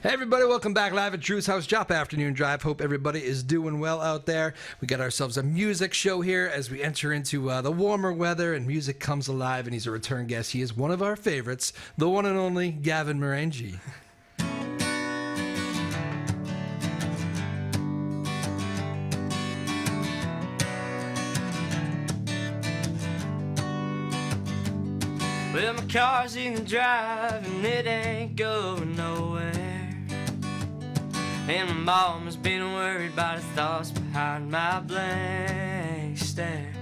Hey everybody, welcome back live at Drew's House Joppa Afternoon Drive. Hope everybody is doing well out there. We got ourselves a music show here as we enter into the warmer weather and music comes alive, and he's a return guest. He is one of our favorites, the one and only Gavin Marengi. Well, my car's in the drive and it ain't going nowhere. And my mom has been worried about the thoughts behind my blank stare.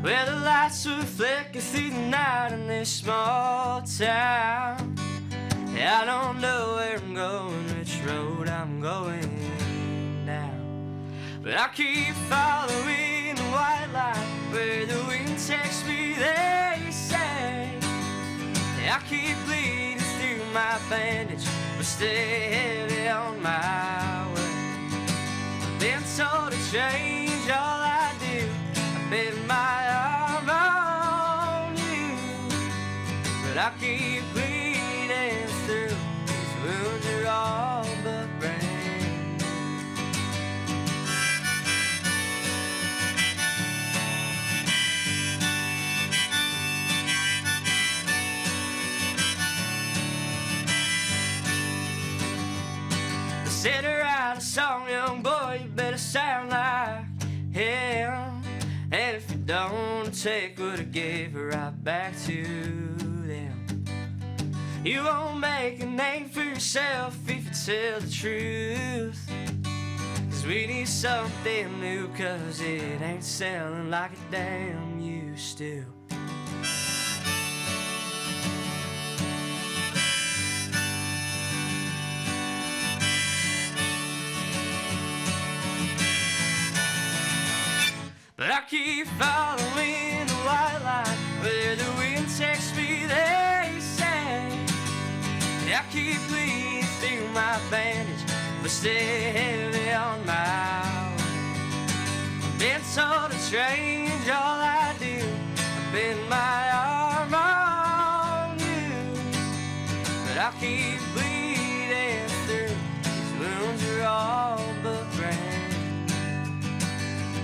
Well, the lights will flicker through the night in this small town. I don't know where I'm going, which road I'm going down. But I keep following the white light where the wind takes me, they say. I keep bleeding through my bandage, but stay heavy on my way. Been told to change all I do, I bet my arm on you. But I keep bleeding through, these wounds are all but brand new. Said to write a song, young boy, you better sound like him. And if you don't take what I gave her right back to them, you won't make a name for yourself if you tell the truth. Cause we need something new, cause it ain't selling like it damn used to. But I keep following the white light where the wind takes me, they say. I keep bleeding through my bandage, but stay heavy on my way. Been told to change all I do, I bend my arm on you. But I keep bleeding through, these wounds are all but brand.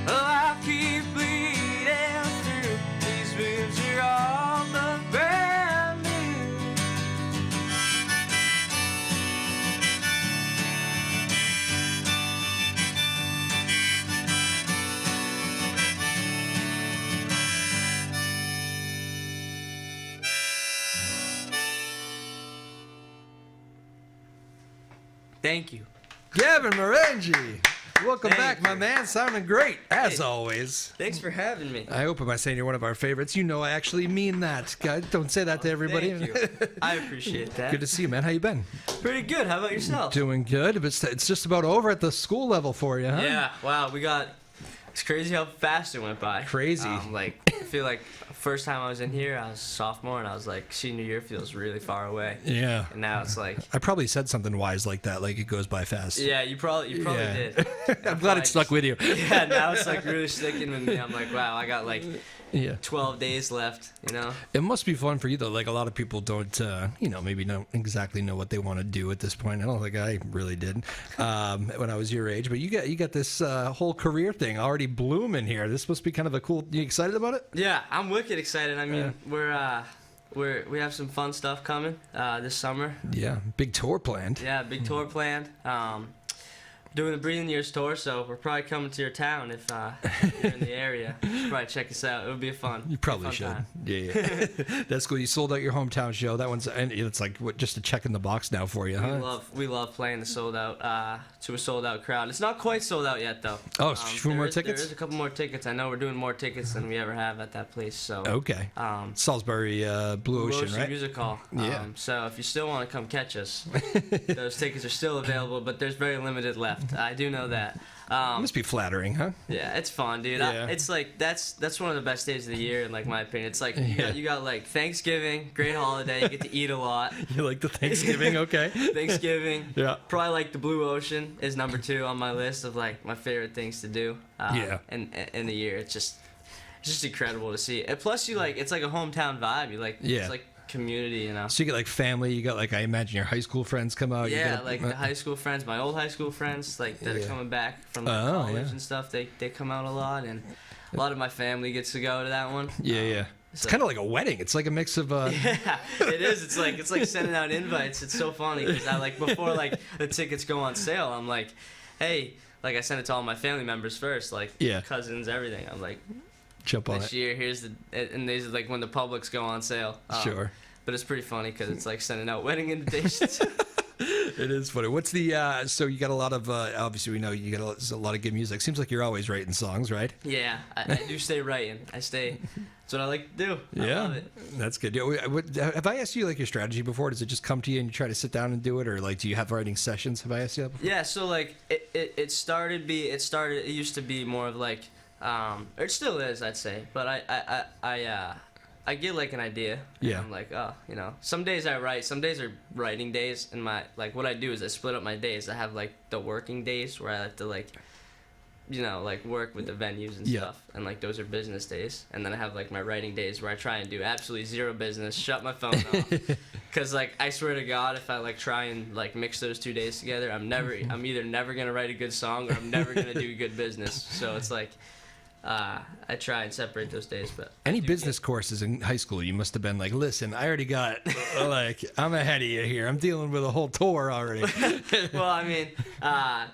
Oh, I keep bleeding through, these wounds are all but brand new. Thank you. Gavin Marengi. Welcome Thank back, my you. man. Sounding great, as Hey. always. Thanks for having me. I hope by saying you're one of our favorites, you know I actually mean that. God, don't say that to everybody. Thank you. I appreciate that. Good to see you, man. How you been? Pretty good. How about yourself? Doing good. But it's just about over at the school level for you, huh? Yeah. Wow. It's crazy how fast it went by. Crazy. I feel like first time I was in here, I was a sophomore, and I was like, senior year feels really far away. Yeah. And now it's like, I probably said something wise like that, like it goes by fast. yeah, you probably Yeah. did. I'm glad it stuck with you. Yeah, now it's like really sticking with me. I'm like, wow, I got like Yeah. 12 days left, you know? It must be fun for you though. Like a lot of people don't, maybe don't exactly know what they want to do at this point. I don't think I really did when I was your age. But you got this whole career thing already blooming here. This must be kind of a cool. You excited about it? Yeah, I'm wicked excited. I mean, we have some fun stuff coming this summer. Yeah, big tour planned. Yeah, big tour planned. Doing the Breathing Years tour, so we're probably coming to your town if you're in the area. You should probably check us out. It would be fun. You probably fun should. time. Yeah. That's cool. You sold out your hometown show. That one's, and it's like just a check in the box now for you, huh? We love playing the sold out to a sold out crowd. It's not quite sold out yet though. Oh, a few more tickets? There is a couple more tickets. I know we're doing more tickets than we ever have at that place. So Okay. Salisbury Blue Ocean, right? Music Hall. Yeah. So if you still want to come catch us, those tickets are still available, but there's very limited left. I do know that. Must be flattering, huh? Yeah, it's fun, dude. Yeah. It's like that's one of the best days of the year, in like my opinion. It's like Yeah. you got like Thanksgiving, great holiday. You get to eat a lot. You like the Thanksgiving, okay? Thanksgiving. Yeah. Probably like the Blue Ocean is number 2 on my list of like my favorite things to do. Yeah. In the year, it's just incredible to see. And plus, you like it's like a hometown vibe. You like Yeah. it's like community, you know. So you get like family, you got like, I imagine your high school friends come out. Yeah, like the high school friends, my old high school friends, like that are coming back from college and stuff. They come out a lot, and a lot of my family gets to go to that one. Yeah. It's kind of like a wedding. It's like a mix of. Yeah, it is. It's like sending out invites. It's so funny because I like before like the tickets go on sale. I'm like, hey, like I send it to all my family members first, like cousins, everything. I'm like, jump on this year here's and these are like when the publics go on sale. Sure. But it's pretty funny because it's like sending out wedding invitations. It is funny. What's the so you got a lot of obviously we know you got a lot of good music. Seems like you're always writing songs, right? Yeah, I do stay writing. That's what I like to do. I love it. That's good. Have I asked you like your strategy before? Does it just come to you and you try to sit down and do it, or like do you have writing sessions? Have I asked you that before? Yeah. So like it used to be more of like or it still is, I'd say, but I get like an idea. Yeah. I'm like, oh, you know, some days I write, some days are writing days, and like what I do is I split up my days. I have like the working days where I have to like, you know, like work with the venues and stuff, and like those are business days. And then I have like my writing days where I try and do absolutely zero business, shut my phone off. Cause like I swear to God, if I like try and like mix those 2 days together, I'm either never gonna write a good song or I'm never gonna do good business. So it's like. I try and separate those days, but any business courses in high school, you must have been like, listen, I already got like I'm ahead of you here. I'm dealing with a whole tour already. Well, I mean, I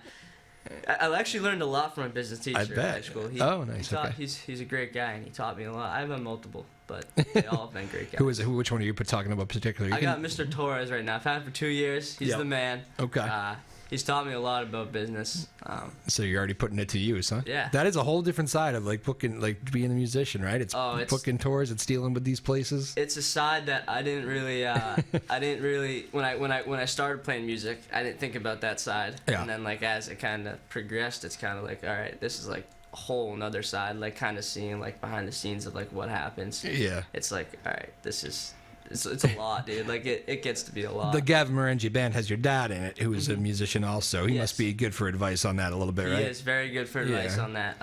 actually learned a lot from my business teacher in high school. Nice. He's a great guy, and he taught me a lot. I've had multiple, but they all have been great guys. Who is it? Which one are you talking about particularly? I got Mr. Torres right now. I've had him for 2 years. He's the man. Okay. He's taught me a lot about business. So you're already putting it to use, huh? Yeah. That is a whole different side of like booking, like being a musician, right? It's booking tours, it's dealing with these places. It's a side that I didn't really, when I started playing music, I didn't think about that side. Yeah. And then like as it kind of progressed, it's kind of like, all right, this is like a whole another side, like kind of seeing like behind the scenes of like what happens. Yeah. It's like, all right, this is. It's a lot, dude. Like it gets to be a lot. The Gavin Marengi band has your dad in it, who is a musician also. He must be good for advice on that a little bit, right? He is very good for advice on that.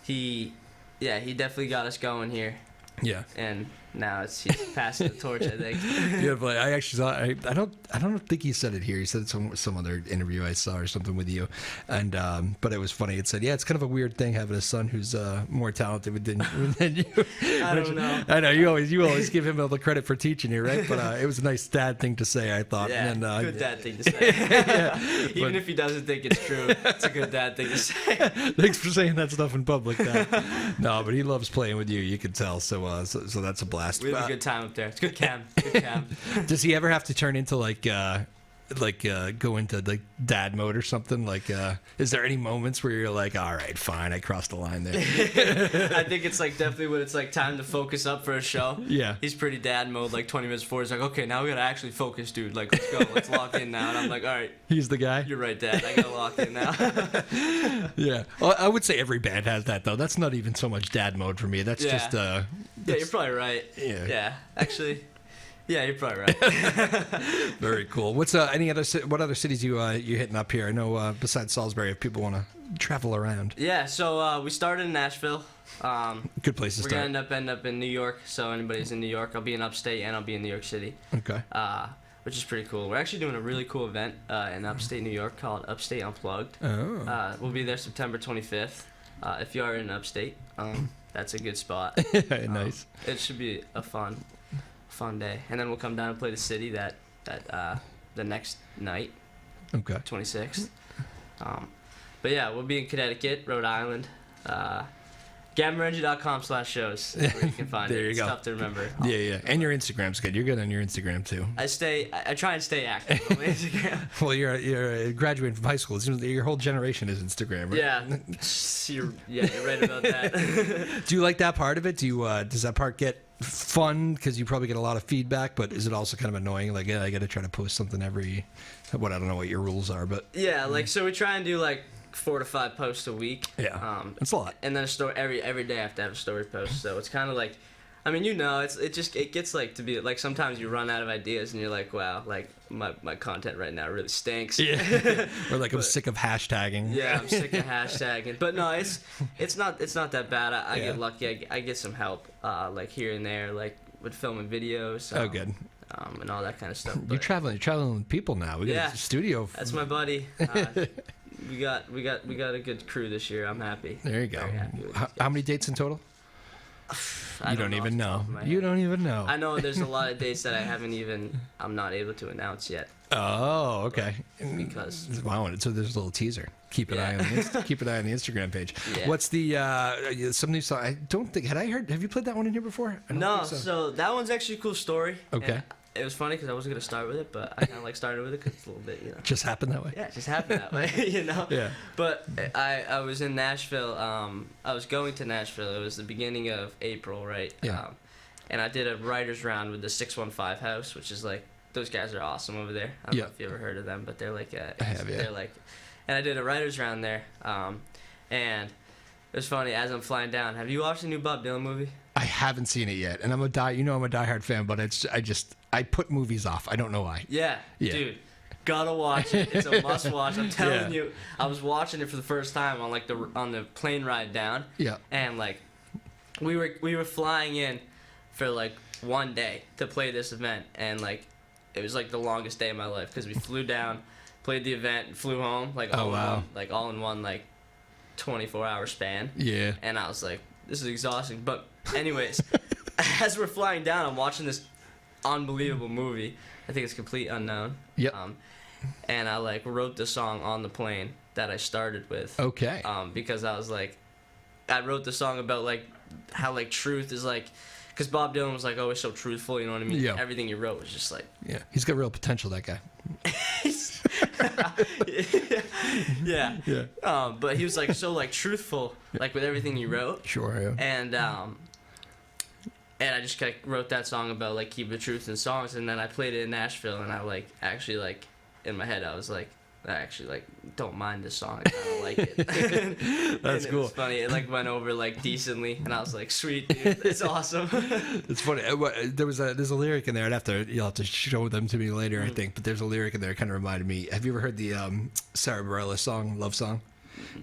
He definitely got us going here. Yeah. And now he's passing the torch, I think. Yeah, but I actually thought I don't think he said it here. He said it some other interview I saw or something with you, and but it was funny. It said, it's kind of a weird thing having a son who's more talented than you. I don't know. I know you always give him all the credit for teaching you, right? But it was a nice dad thing to say, I thought. Yeah, and, good dad thing to say. Even if he doesn't think it's true, it's a good dad thing to say. Thanks for saying that stuff in public, Dad. No, but he loves playing with you. You can tell. So that's a blast. We have a good time up there. It's good cam. Good cam. Does he ever have to turn into go into like dad mode or something? Like, is there any moments where you're like, all right, fine, I crossed the line there? I think it's like definitely when it's like time to focus up for a show. Yeah. He's pretty dad mode. Like 20 minutes before, he's like, okay, now we gotta actually focus, dude. Like, let's go, let's lock in now. And I'm like, all right. He's the guy. You're right, Dad. I gotta lock in now. Yeah. Well, I would say every band has that though. That's not even so much dad mode for me. That's just. Yeah, you're probably right. Yeah. Yeah. Actually. Yeah, you're probably right. Very cool. What's what other cities you hitting up here? I know besides Salisbury, if people want to travel around. Yeah, so we started in Nashville. Good place to start. We're gonna end up in New York. So anybody's in New York, I'll be in Upstate and I'll be in New York City. Okay. Which is pretty cool. We're actually doing a really cool event in Upstate New York called Upstate Unplugged. Oh. We'll be there September 25th. If you are in Upstate, that's a good spot. Nice. It should be a fun day, and then we'll come down and play the city that the next night. Okay. 26th. But yeah, we'll be in Connecticut, Rhode Island. GavinMarengi.com/shows. Where you can find there it. You It's go. tough to remember. Yeah. And your Instagram's good. You're good on your Instagram too. I try and stay active on my Instagram. Well, you're a graduate from high school. It seems like your whole generation is Instagram, right? Yeah. You're right about that. Do you like that part of it? Does that part get fun because you probably get a lot of feedback, but is it also kind of annoying? Like, I got to try to post something I don't know what your rules are, but yeah, like so we try and do like 4 to 5 posts a week. Yeah, that's a lot. And then a story every day I have to have a story post. So it's kind of like, I mean, it gets like to be like sometimes you run out of ideas and you're like, wow, like my content right now really stinks. Yeah. Or like I'm sick of hashtagging. Yeah, I'm sick of hashtagging. But no, it's not that bad. I get lucky. I get some help like here and there. Like with filming videos. Oh, good. And all that kind of stuff. You're But traveling with people now. We got a studio. that's my buddy. We got a good crew this year. I'm happy. There you go. Very happy with How many dates in total? I You don't off even the top know. of my You head. don't even know. I know there's a lot of dates that I'm not able to announce yet Oh, okay. because Wow. So there's a little teaser. Keep an eye on keep an eye on the Instagram page. Yeah. What's the some new song? I don't think have you played that one in here before? I don't no. think So that one's actually a cool story. Okay. And it was funny because I wasn't gonna start with it, but I kind of like started with it because it's a little bit, Just happened that way. Yeah, it just happened that way, Yeah. But I was in Nashville. I was going to Nashville. It was the beginning of April, right? Yeah. And I did a writers round with the 615 House, which is like those guys are awesome over there. I don't know if you ever heard of them, but they're like I have, yeah. they're like, and I did a writers round there. And it was funny as I'm flying down. Have you watched the new Bob Dylan movie? I haven't seen it yet, and I'm a diehard fan, but I put movies off. I don't know why. Yeah, Yeah. dude, gotta watch it. It's a must watch. I'm telling you. I was watching it for the first time on on the plane ride down. Yeah. And like, we were flying in for like one day to play this event, and like, it was like the longest day of my life because we flew down, played the event, and flew home all in one 24-hour span. Yeah. And I was like, this is exhausting. But anyways, as we're flying down, I'm watching this unbelievable movie. I think it's Complete Unknown. Yep. And I like wrote the song on the plane that I started with. Okay. Because I was like, I wrote the song about like how like truth is like, because Bob Dylan was like always so truthful. You know what I mean? Yeah. Everything you wrote was just like. Yeah. He's got real potential, that guy. Yeah. Yeah. But he was like so like truthful, like with everything he wrote. Sure. Yeah. And I just wrote that song about like keep the truth in songs, and then I played it in Nashville, and I like actually like in my head I was like I actually like don't mind this song, I kind of like it. That's and cool. It was funny. It like went over like decently, and I was like, sweet dude, it's awesome. It's funny. There's a lyric in there. You'll have to show them to me later, I think. But there's a lyric in there that kind of reminded me. Have you ever heard the Sarah Bareilles song, Love Song?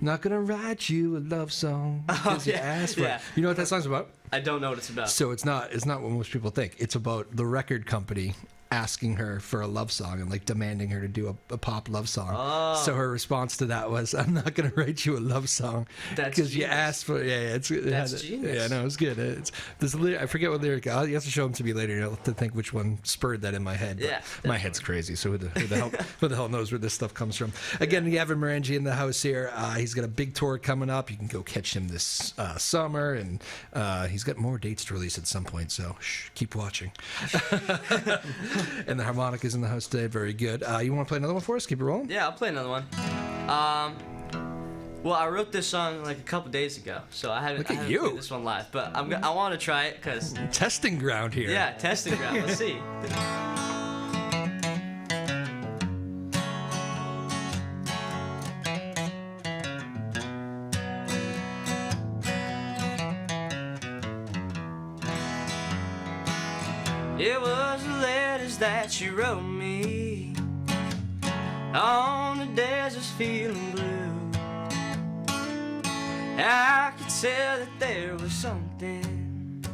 Not gonna write you a love song because you asked for it. You know what that song's about? I don't know what it's about. So it's not what most people think. It's about the record company asking her for a love song and like demanding her to do a pop love song. Oh. So her response to that was, "I'm not gonna write you a love song because you asked for." Yeah, That's genius. Yeah, no, it's good. I forget what lyric. You have to show them to me later. You'll have to think which one spurred that in my head. But Yeah, my head's crazy. So who the hell knows where this stuff comes from? Again, Gavin Marengi in the house here. He's got a big tour coming up. You can go catch him this summer, and he's got more dates to release at some point. So keep watching. And the harmonica's in the house today. Very good. You want to play another one for us? Keep it rolling. Yeah, I'll play another one. Well, I wrote this song like a couple days ago, so I haven't played this one live. But I want to try it because Testing ground here. yeah, testing ground. Let's see. It was the letters that you wrote me on the days I was feeling blue. I could tell that there was something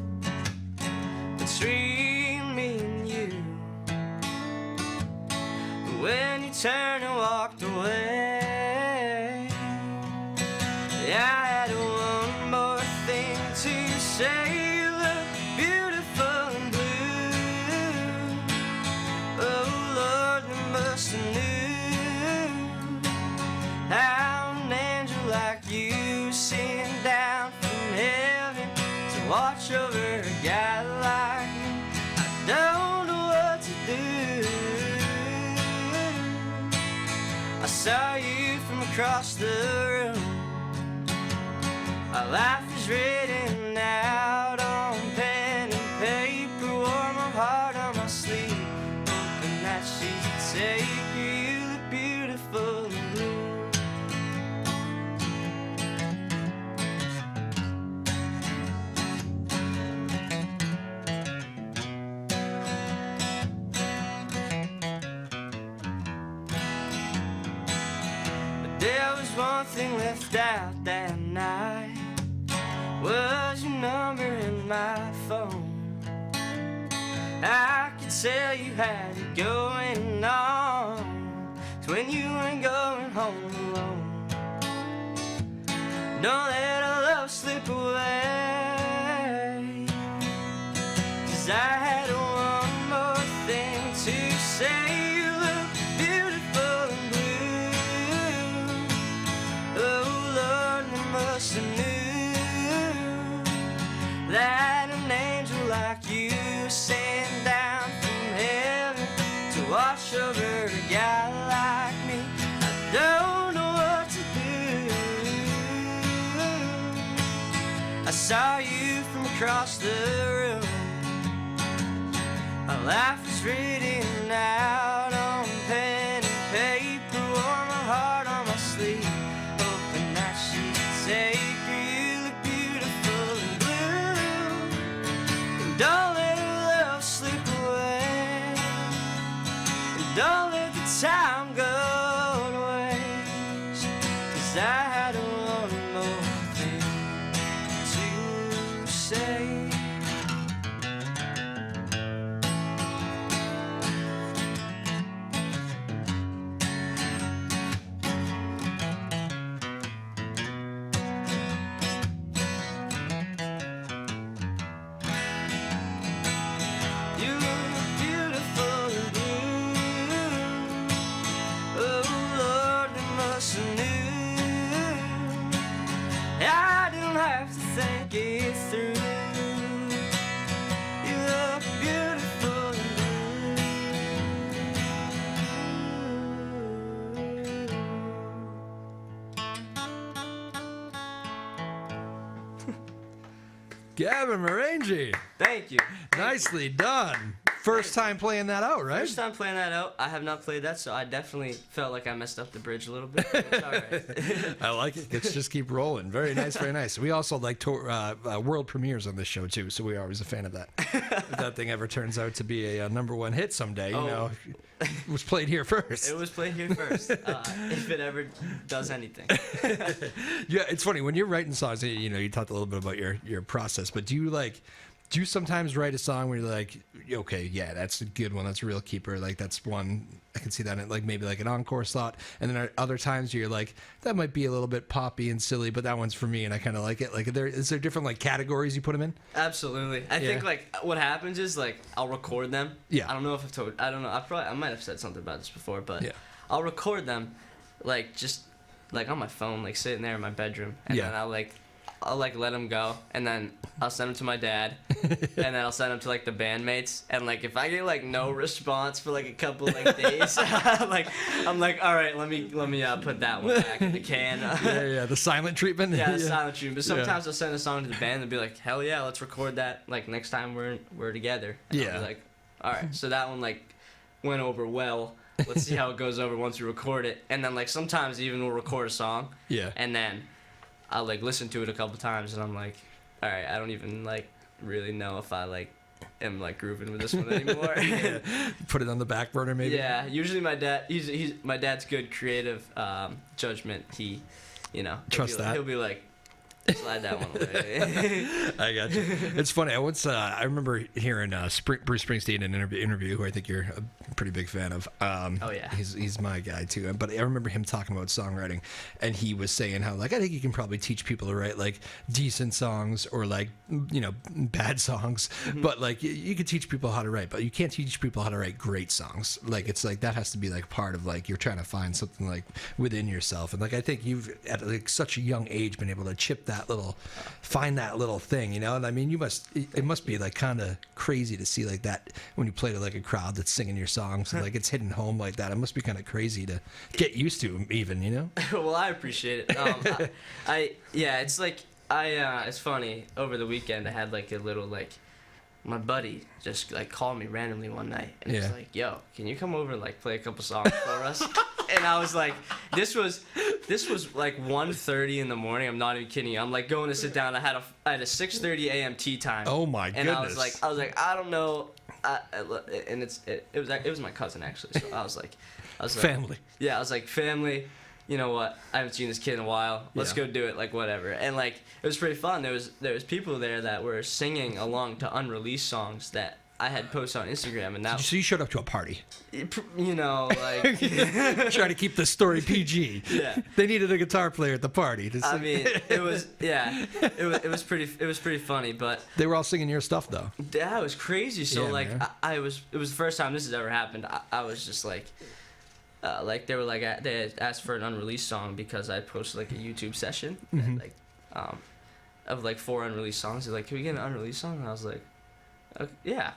between me and you. But when you turned and walked away, I had one more thing to say. You look beautiful in blue. Oh Lord, you must have knew how an angel like you sent down from heaven to watch over a guy like me. I don't know what to do. I saw you from across the room. Our life is written out on pen and paper. Wore my heart on my sleeve, hoping that she'd take you. You look beautiful in blue. But there was one thing left out that night. Was your number in my phone? I could tell you had it going on. It's when you ain't going home alone. Don't let our love slip away, 'cause I had one more thing to say. You look beautiful in blue. Oh Lord, I must have knew that an angel like you sent down from heaven to watch over a guy like me. I don't know what to do. I saw you from across the room. My life was written out on pen and paper, wore my heart on my sleeve, hoping that she'd take her. You look beautiful in blue, and don't let her love slip away, and don't let the time go to waste, 'cause I had one more thing to say. You look beautiful in blue. Oh Lord, I must have knew. I didn't have to think it through. You look beautiful in blue. Gavin Marengi. Thank you. Nicely done. First time playing that out, right? First time playing that out. I have not played that, so I definitely felt like I messed up the bridge a little bit. But it's all right. I like it. Let's just keep rolling. Very nice, very nice. We also like world premieres on this show too, so we're always a fan of that. If that thing ever turns out to be a #1 hit someday, you know, it was played here first. It was played here first. If it ever does anything. Yeah, it's funny when you're writing songs. You know, you talked a little bit about your process, but do you sometimes write a song where you're like, okay, yeah, that's a good one, that's a real keeper, like that's one I can see that in, like maybe like an encore slot, and then other times you're like, that might be a little bit poppy and silly, but that one's for me and I kind of like it. Like, is there different like categories you put them in? Absolutely. I think like what happens is like I'll record them. Yeah. I don't know if I've told. I don't know. I might have said something about this before, but yeah. I'll record them, like just like on my phone, like sitting there in my bedroom, and then I'll let them go, and then I'll send them to my dad, and then I'll send them to like the bandmates, and like if I get like no response for like a couple like days, I'm like, all right, let me put that one back in the can. The silent treatment. Yeah, the silent treatment. But sometimes I'll send a song to the band and be like, hell yeah, let's record that like next time we're together. And I'll be like, all right, so that one like went over well. Let's see how it goes over once we record it, and then like sometimes even we'll record a song. Yeah. And then I'll like listen to it a couple times and I'm like, all right, I don't even like really know if I like am like grooving with this one anymore. Put it on the back burner maybe. Yeah, usually my dad, he's my dad's good creative judgment. He, you know, he'll be like, slide that one away. I got you. It's funny. I remember hearing Bruce Springsteen in an interview, who I think you're a pretty big fan of. Oh yeah, he's my guy too. But I remember him talking about songwriting, and he was saying how like I think you can probably teach people to write like decent songs or like bad songs, but like you could teach people how to write, but you can't teach people how to write great songs. Like it's like that has to be like part of like you're trying to find something like within yourself, and like I think you've at like such a young age been able to find that little thing, and I mean it must be like kind of crazy to see like that when you play to like a crowd that's singing your songs and like it's hitting home like that. It must be kind of crazy to get used to even. Well, I appreciate it. It's like it's funny, over the weekend I had like a little like my buddy just like called me randomly one night and was like, yo, can you come over and like play a couple songs for us? And I was like, this was like 1:30 in the morning. I'm not even kidding you. I'm like going to sit down. I had a 6:30 a.m. tea time. Oh my goodness. And I was like, I don't know. And it was my cousin actually. So I was like, family. Yeah, I was like, family. You know what? I haven't seen this kid in a while. Let's go do it. Like whatever. And like it was pretty fun. There was people there that were singing along to unreleased songs that I had posted on Instagram, and that So you showed up to a party. you know, like Try to keep the story PG. Yeah. They needed a guitar player at the party. I mean, it was it was pretty funny, but They were all singing your stuff though. yeah, it was crazy. So Yeah, like man. it was the first time this has ever happened. I was just like they were like they had asked for an unreleased song because I posted like a YouTube session and, like of like 4 unreleased songs. They're like, can we get an unreleased song? And I was like, okay, yeah,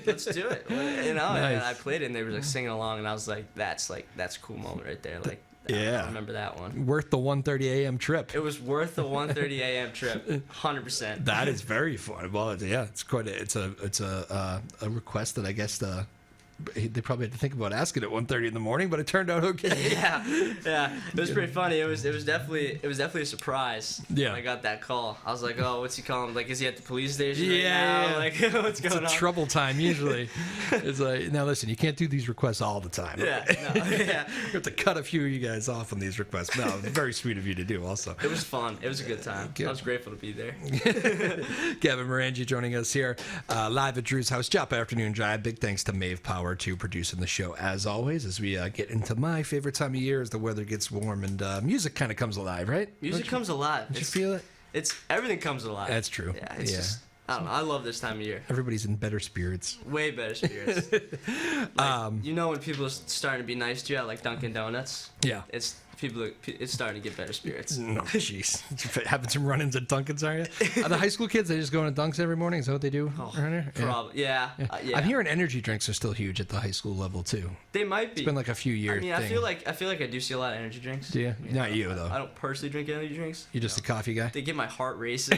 let's do it. You know, and Nice. I played it, and they were like singing along, and I was like, that's a cool moment right there. Like, Yeah. I remember that one. Worth the 1:30 a.m. trip. It was worth the 1:30 a.m. trip, 100%. That is very fun. Well, yeah, it's quite. It's a request that I guess they probably had to think about asking at 1:30 in the morning, but it turned out okay. yeah. It was pretty funny. It was definitely a surprise. Yeah. When I got that call. I was like, oh, what's he calling? Like, is he at the police station Yeah, right now? yeah. Like, what's It's going a on? trouble time usually. It's like, now listen, you can't do these requests all the time. Yeah. No, yeah. You have to cut a few of you guys off on these requests. No, very sweet of you to do. Also, It was fun. It was a good time. Good. I was grateful to be there. Gavin Marengi joining us here live at Drew's house. Joppa Afternoon Drive. Big thanks to Maeve Power to producing the show as always. As we get into my favorite time of year, as the weather gets warm and music kind of comes alive, right? Music comes alive. Did you feel it? It's everything comes alive. That's true. Yeah. It's Yeah. just I don't know. I love this time of year. Everybody's in better spirits. Way better spirits. Like, you know when people are starting to be nice to you at like Dunkin' Donuts? Yeah. It's starting to get better spirits. No, jeez. Having some run-ins at Dunkin's, are you? Are the high school kids, they just go to Dunks every morning? Is that what they do around here? Yeah. Probably. Yeah. Yeah. I'm hearing energy drinks are still huge at the high school level, too. They might be. It's been like a few years I mean, I feel like I do see a lot of energy drinks. Do you? Not you, though. I don't personally drink energy drinks. You're just a coffee guy? They get my heart racing.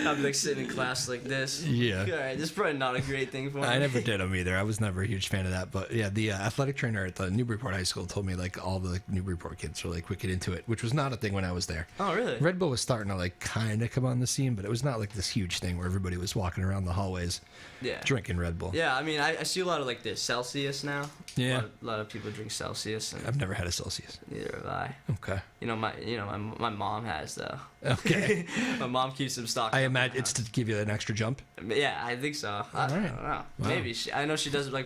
I'll be like sitting in class like this. Yeah. All right, this is probably not a great thing for me. I never did them either. I was never a huge fan of that. But yeah, the athletic trainer at the Newburyport High School told me like all the Newburyport kids were like wicked into it, which was not a thing when I was there. Oh, really? Red Bull was starting to like kind of come on the scene, but it was not like this huge thing where everybody was walking around the hallways Yeah. drinking Red Bull. Yeah, I mean, I see a lot of like this Celsius now. Yeah. A lot of people drink Celsius, and I've never had a Celsius. neither have I. Okay. My mom has though. Okay. My mom keeps them stocked. I up in the imagine it's house. to give you an extra jump. Yeah, I think so. I All right. don't know. Wow. Maybe I know she does it like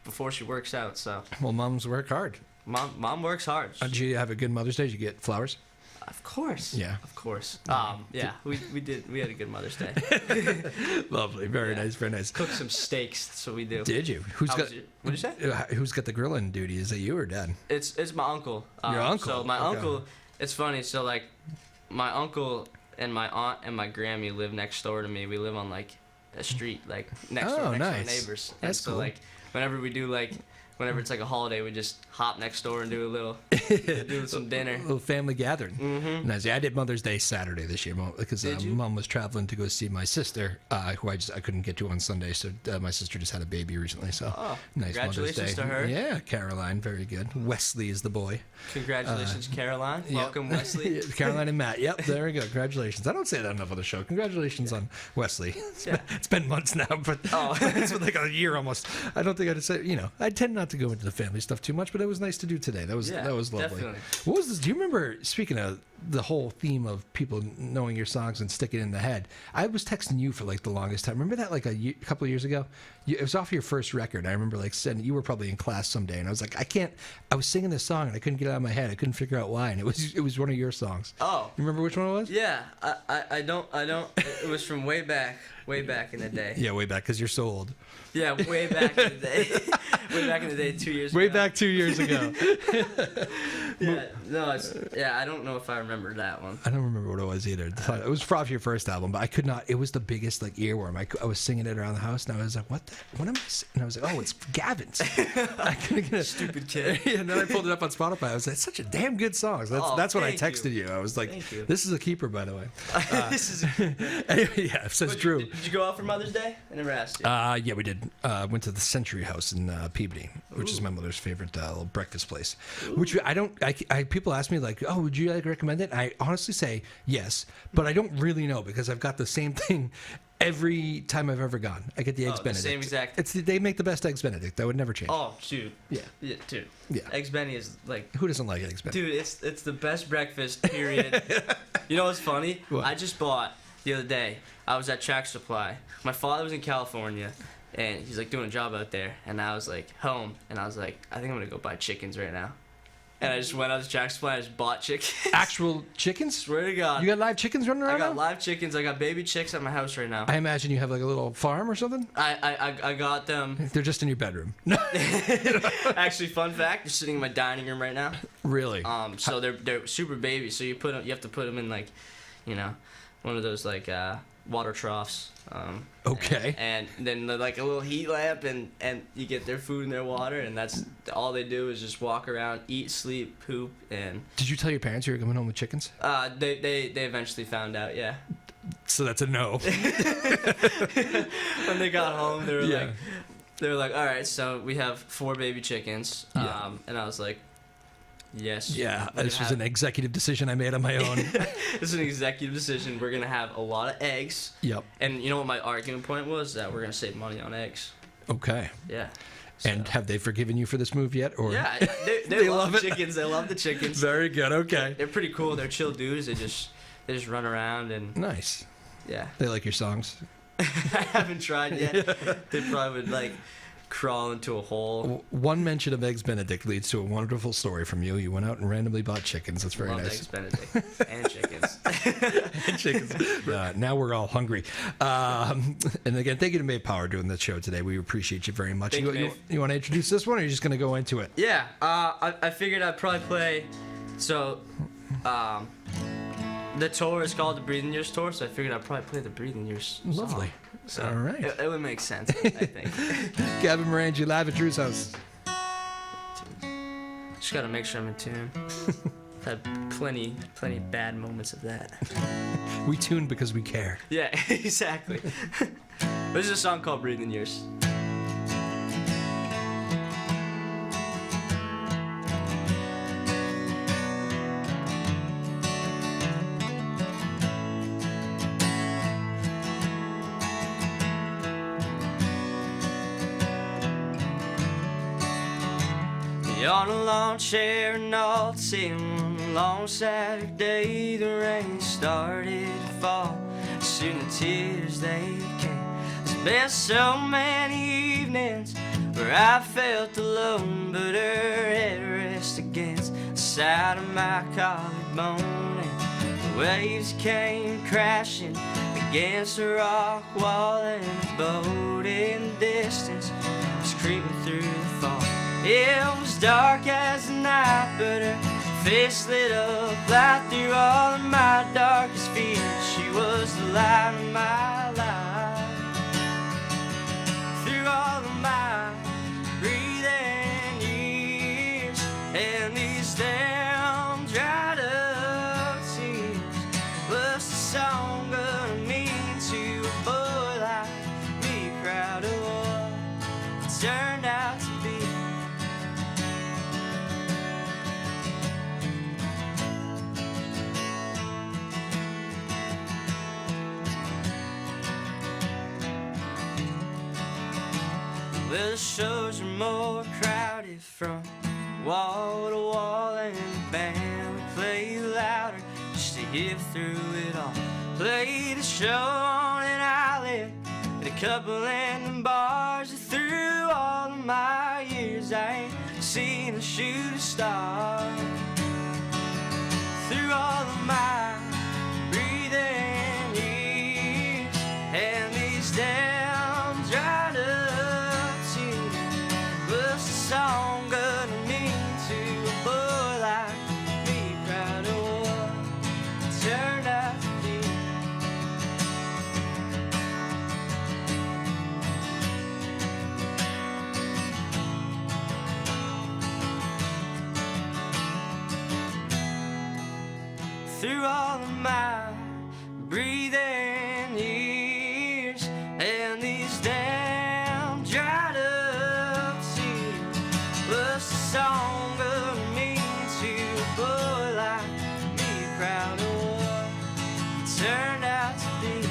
before she works out. So Well, moms work hard. mom works hard. Did you have a good Mother's Day? Did you get flowers? Of course. Yeah. Of course. Yeah, we did. We had a good Mother's Day. Lovely. Very Yeah. nice. Very nice. Cooked some steaks. That's what we do. Did you? Who's got? What'd you say? Who's got the grilling duty? Is it you or Dad? It's my uncle. Your uncle? So my Okay. uncle. It's funny. So like, my uncle and my aunt and my Grammy live next door to me. We live on like a street like next door to our nice. neighbors. And That's so cool. like whenever we do like. Whenever it's like a holiday, we just hop next door and do a little, do some dinner. A little family gathering. Mm-hmm. Nice. Yeah, I did Mother's Day Saturday this year because Did you? Mom was traveling to go see my sister, who I couldn't get to on Sunday. So my sister just had a baby recently. So Oh, nice Mother's Day. congratulations to her. Yeah, Caroline, very good. Wesley is the boy. Congratulations, Caroline. Yep. Welcome, Wesley. Yeah, Caroline and Matt. Yep, there we go. Congratulations. I don't say that enough on the show. Congratulations on Wesley. It's been months now, but it's been like a year almost. I don't think I'd say, I tend not to go into the family stuff too much, but it was nice to do today. That was lovely. definitely. What was this? Do you remember, speaking of the whole theme of people knowing your songs and sticking in the head, I was texting you for like the longest time. Remember that like a couple of years ago? It was off your first record. I remember like saying you were probably in class someday, and I was like, I was singing this song and I couldn't get it out of my head. I couldn't figure out why, and it was one of your songs. Oh. You remember which one it was? Yeah, I don't. It was from way back in the day. Yeah, way back, because you're so old. Yeah, way back in the day. Way back in the day, 2 years Way ago. back 2 years ago. I don't know if I remember that one. I don't remember what it was either. It was probably your first album, but I could not. It was the biggest like earworm. I was singing it around the house, and I was like, "What am I?" And I was like, "Oh, it's Gavin's." I couldn't get it. Stupid kid. And then I pulled it up on Spotify. I was like, "It's such a damn good song." So that's when I thank texted you. I was like, Thank you. "This is a keeper, by the way." This is. Anyway, yeah, it says Drew. Did you go out for Mother's Day? I never asked you. Yeah, we did. Went to the Century House in Peabody, which is my mother's favorite little breakfast place. Which I don't. People ask me like, "Oh, would you like recommend it?" I honestly say yes, but I don't really know because I've got the same thing every time I've ever gone. I get the eggs the Benedict. same exact- They make the best eggs Benedict. That would never change. Oh, dude. Yeah. Dude. Yeah. Eggs Benny is like. Who doesn't like eggs Benedict? Dude, it's the best breakfast. Period. You know what's funny? What? I just bought the other day, I was at Track Supply. My father was in California, and he's like doing a job out there. And I was like home, and I was like, I think I'm gonna go buy chickens right now. And I just went out to Track Supply, and I just bought chickens. Actual chickens? Swear to God. You got live chickens running around? I got now? live chickens. I got baby chicks at my house right now. I imagine you have like a little farm or something. I got them. They're just in your bedroom. Actually, fun fact: they're sitting in my dining room right now. Really? So they're super baby. So you have to put them in like, you know, one of those like water troughs. Okay. And then like a little heat lamp, and you get their food and their water, and that's all they do is just walk around, eat, sleep, poop, and. Did you tell your parents you were coming home with chickens? They eventually found out, yeah. So that's a no. When they got home, they were Yeah. like, all right, so we have 4 baby chickens, Yeah. and I was like, yes. Yeah, this was an executive decision I made on my own. This is an executive decision. We're gonna have a lot of eggs. Yep. And you know what my argument point was? That we're gonna save money on eggs. Okay. Yeah. And have they forgiven you for this move yet? Or Yeah, they love it. chickens. They love the chickens. Very good. Okay. They're pretty cool. They're chill dudes. They just run around and Nice. yeah. They like your songs. I haven't tried yet. They probably would like crawl into a hole. One mention of Eggs Benedict leads to a wonderful story from you. You went out and randomly bought chickens. That's very Love nice. Eggs Benedict and chickens. Chickens. Now we're all hungry. And again, thank you to Maeve Power doing the show today. We appreciate you very much. Thank you, You Maeve. want to introduce this one, or are you just going to go into it? Yeah. I figured I'd probably play. So, the tour is called the Breathing Years Tour, so I figured I'd probably play the Breathing Years song. Lovely. So All right. It would make sense, I think. Gavin Marengi, live at Drew's house. Just gotta make sure I'm in tune. I've had plenty bad moments of that. We tune because we care. Yeah, exactly. This is a song called Breathing Years. On a lawn chair and all sitting one long Saturday, the rain started to fall. Soon the tears they came. There's been so many evenings where I felt alone, but her head rests against the side of my collarbone, and the waves came crashing against the rock wall, and the boat in the distance was creeping through the fog. It was dark as the night, but her face lit up light through all of my darkest fears. She was the light of my life. Through all of my breathing years and these damn dried up tears, what's the song gonna mean to a boy like me, proud of what it turned out to be? Well, the shows are more crowded from wall to wall, and the band would play louder just to hear through it all. Played a show on an island at a couple random bars. Through all of my years, I ain't seen a shooting star. Through all of my breathing years and these damn dried up tears, what's the song gonna mean to a boy like me, proud of what it turned out to be? Through all of my breathing years and these damn dried up tears, what's the song gonna mean to a boy like me, proud of what it turned out to be?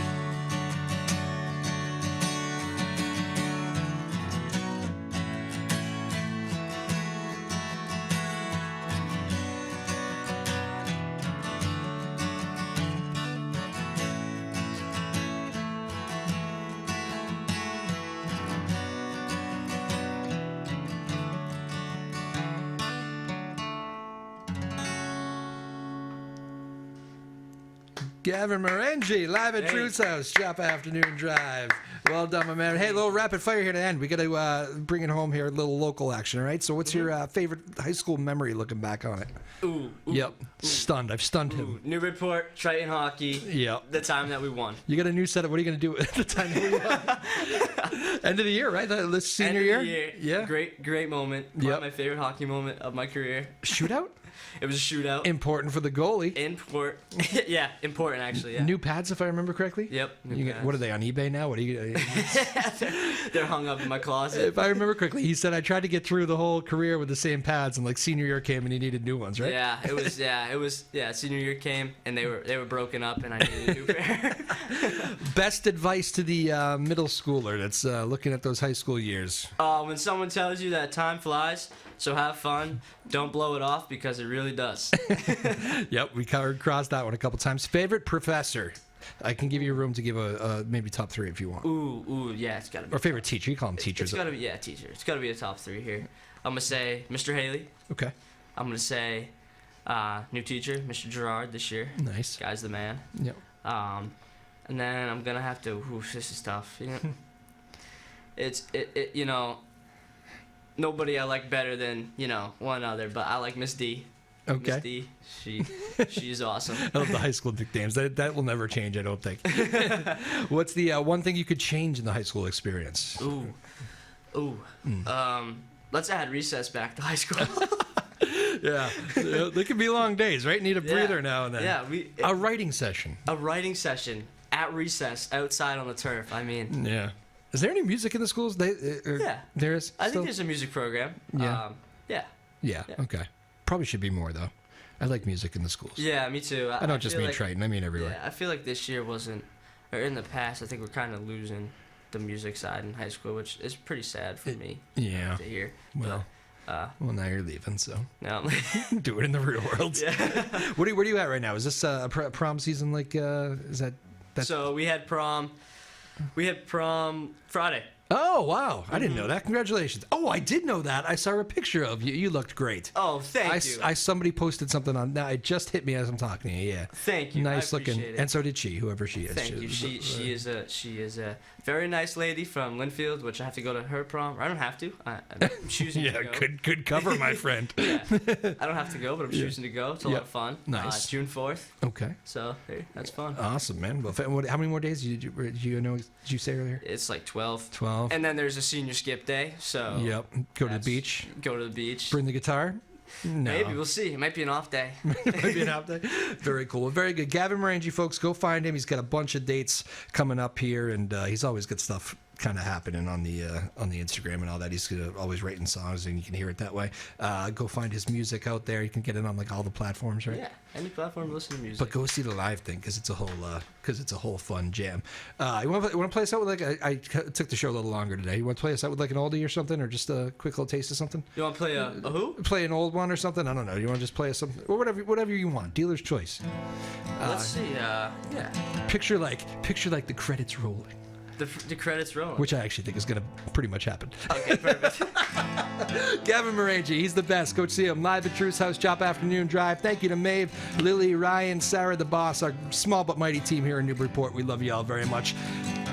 Gavin Marengi, live at Drew's house, Joppa Afternoon Drive. Well done, my man. Hey, a little rapid fire here to end. We got to bring it home here, a little local action, all right? So what's your favorite high school memory looking back on it? Ooh. Yep. Stunned. I've stunned him. Newburyport, Triton hockey. Yep. The time that we won. You got a new setup. What are you going to do at the time that we won? End of the year, right? This senior End of the year. Yeah. Great moment. Probably my favorite hockey moment of my career. Shootout? It was a shootout. Important for the goalie. Yeah, important actually. Yeah. New pads, if I remember correctly. Yep. What are they on eBay now? What are you? They're hung up in my closet. If I remember correctly, he said I tried to get through the whole career with the same pads, and like senior year came and he needed new ones, right? Yeah, it was. Senior year came and they were broken up, and I needed a new pair. Best advice to the middle schooler that's looking at those high school years. When someone tells you that time flies, so have fun. Don't blow it off because it really does. Yep, we crossed that one a couple times. Favorite professor? I can give you room to give a maybe top 3 if you want. Ooh, yeah, it's gotta be. Or favorite teacher? You call them teachers. It's gotta be, teacher. It's gotta be a top 3 here. I'm gonna say Mr. Haley. Okay. I'm gonna say new teacher, Mr. Gerard this year. Nice. Guy's the man. Yep. And then I'm gonna have to. This is tough. You know, you know. Nobody I like better than, one other, but I like Miss D. Okay. Miss D, she's awesome. I love the high school nicknames. That will never change, I don't think. What's the one thing you could change in the high school experience? Let's add recess back to high school. Yeah. They can be long days, right? Need a breather now and then. Yeah. A writing session. A writing session at recess outside on the turf. I mean. Yeah. Is there any music in the schools? Yeah. There is? I think there's a music program. Yeah. Yeah. Okay. Probably should be more, though. I like music in the schools. Yeah, me too. I don't just mean Triton. I mean everywhere. Yeah, I feel like this year wasn't, or in the past, I think we're kind of losing the music side in high school, which is pretty sad for me to hear. Well, well, now you're leaving, so no. Do it in the real world. Yeah. Where are you at right now? Is this a prom season? Like, is that? So we had prom. We had prom Friday. Oh, wow. I didn't know that. Congratulations. Oh, I did know that. I saw a picture of you. You looked great. Oh, thank you. Somebody posted something on. Now, it just hit me as I'm talking to you. Yeah. Thank you. Nice I looking. it. And so did she, whoever she is. Thank you. She is a very nice lady from Linfield, which I have to go to her prom. I don't have to. I'm choosing to go. Yeah, good cover, my friend. Yeah. I don't have to go, but I'm choosing to go. It's a lot of fun. Nice. June 4th. Okay. So that's fun. Awesome, man. Well, how many more days did you say earlier? It's like 12. 12. And then there's a senior skip day. So yep. Go to the beach. Go to the beach. Bring the guitar. No. Maybe we'll see. It might be an off day. It might be an off day. Very cool. Very good. Gavin Marengi, folks, go find him. He's got a bunch of dates coming up here, and he's always got stuff kind of happening on the Instagram and all that. He's always writing songs, and you can hear it that way. Go find his music out there. You can get it on like all the platforms, right? Yeah, any platform to listen to music. But go see the live thing because it's a whole fun jam. You want to play us out with I took the show a little longer today. You want to play us out with like an oldie or something, or just a quick little taste of something? You want to play a who? Play an old one or something? I don't know. You want to just play us something or whatever you want. Dealer's choice. Let's see. Yeah. Picture like the credits rolling. The credits rolling. Which I actually think is going to pretty much happen. Okay, perfect. Gavin Marengi, he's the best. Go see him live at Drew's house, Joppa Afternoon Drive. Thank you to Maeve, Lily, Ryan, Sarah, the boss, our small but mighty team here in Newburyport. We love you all very much.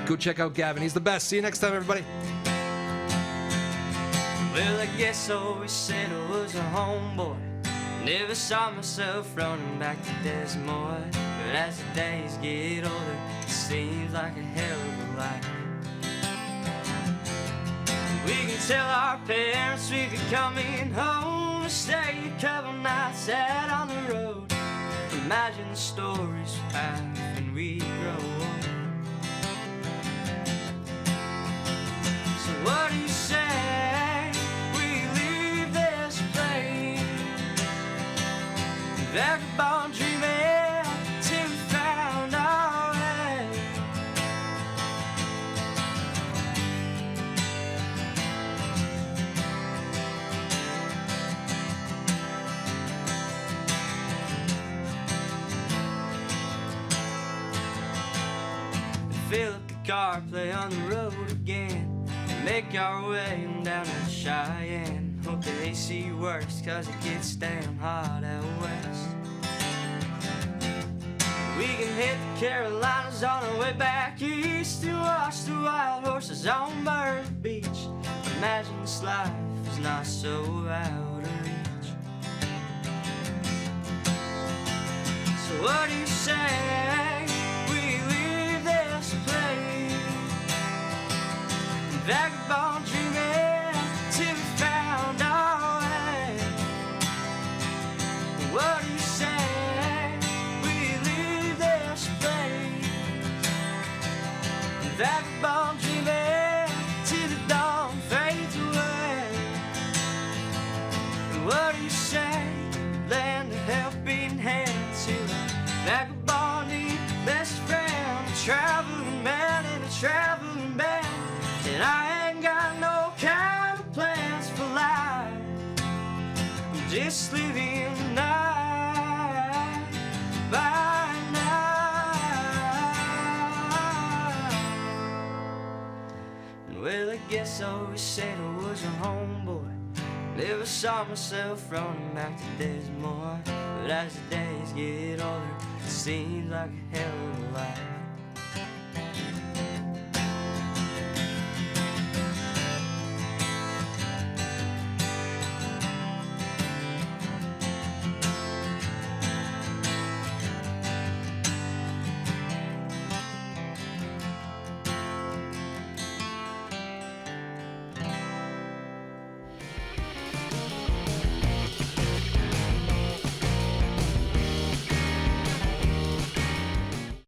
Go check out Gavin. He's the best. See you next time, everybody. Well, I guess I always said I was a homeboy. Never saw myself running back to Des Moines. But as the days get older, it seems like a hell of a life. We can tell our parents we'll be coming home to stay a couple nights out on the road. Imagine the stories we have when we grow up. So what do you say we leave this place? With everybody dreaming till we found our way. Fill up the car, play on the road again, and make our way down to Cheyenne. Hope the AC works, cause it gets damn hot out west. We can hit the Carolinas on our way back east. We watched the wild horses on Myrtle Beach. Imagine this life is not so out of reach. So what do you say we leave this place? Vagabond dreaming till we found our way. What do you say we leave this place? Vagabond dreaming till the dawn fades away. What do you say? Lend a helping hand to a vagabond best friend, a traveling man in a traveling band. And I ain't got no kind of plans for life. I'm just living night by night. And well, I guess I always said I was a homeboy. Never saw myself running back to Desmore. But as the days get older, it seems like a hell of a life.